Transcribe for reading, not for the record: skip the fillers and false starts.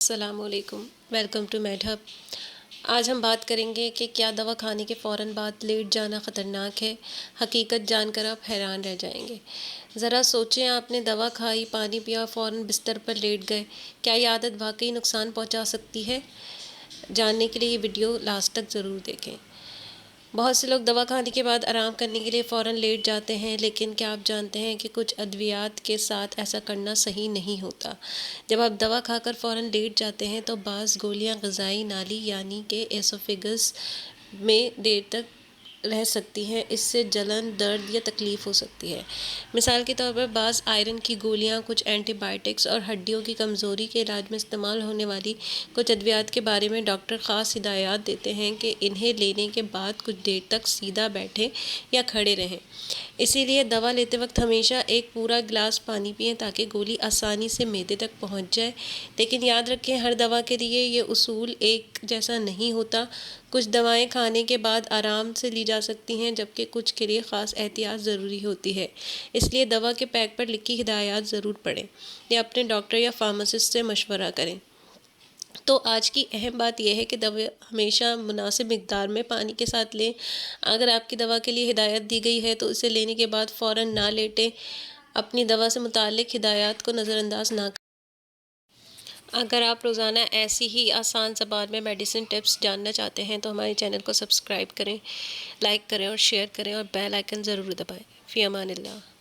السلام علیکم، welcome to made hub. آج ہم بات کریں گے کہ کیا دوا کھانے کے فوراً بعد لیٹ جانا خطرناک ہے۔ حقیقت جان کر آپ حیران رہ جائیں گے۔ ذرا سوچیں، آپ نے دوا کھائی، پانی پیا اور فوراً بستر پر لیٹ گئے۔ کیا یہ عادت واقعی نقصان پہنچا سکتی ہے؟ جاننے کے لیے یہ ویڈیو لاسٹ تک ضرور دیکھیں۔ بہت سے لوگ دوا کھانے کے بعد آرام کرنے کے لیے فوراً لیٹ جاتے ہیں، لیکن کیا آپ جانتے ہیں کہ کچھ ادویات کے ساتھ ایسا کرنا صحیح نہیں ہوتا۔ جب آپ دوا کھا کر فوراً لیٹ جاتے ہیں تو بعض گولیاں غذائی نالی یعنی کہ ایسوفیگس میں دیر تک رہ سکتی ہیں۔ اس سے جلن، درد یا تکلیف ہو سکتی ہے۔ مثال کے طور پر بعض آئرن کی گولیاں، کچھ اینٹی بائیوٹکس اور ہڈیوں کی کمزوری کے علاج میں استعمال ہونے والی کچھ ادویات کے بارے میں ڈاکٹر خاص ہدایات دیتے ہیں کہ انہیں لینے کے بعد کچھ دیر تک سیدھا بیٹھیں یا کھڑے رہیں۔ اسی لیے دوا لیتے وقت ہمیشہ ایک پورا گلاس پانی پئیں تاکہ گولی آسانی سے معدے تک پہنچ جائے۔ لیکن یاد رکھیں، ہر دوا کے لیے یہ اصول ایک جیسا نہیں ہوتا۔ کچھ دوائیں کھانے کے بعد آرام سے لی جا سکتی ہیں، جبکہ کچھ کے لیے خاص احتیاط ضروری ہوتی ہے۔ اس لیے دوا کے پیک پر لکھی ہدایات ضرور پڑھیں یا اپنے ڈاکٹر یا فارماسسٹ سے مشورہ کریں۔ تو آج کی اہم بات یہ ہے کہ دوا ہمیشہ مناسب مقدار میں پانی کے ساتھ لیں۔ اگر آپ کی دوا کے لیے ہدایت دی گئی ہے تو اسے لینے کے بعد فوراً نہ لیٹیں۔ اپنی دوا سے متعلق ہدایات کو نظر انداز نہ کریں۔ اگر آپ روزانہ ایسی ہی آسان زبان میں میڈیسن ٹپس جاننا چاہتے ہیں تو ہمارے چینل کو سبسکرائب کریں، لائک کریں اور شیئر کریں اور بیل آئیکن ضرور دبائیں۔ فی امان اللہ۔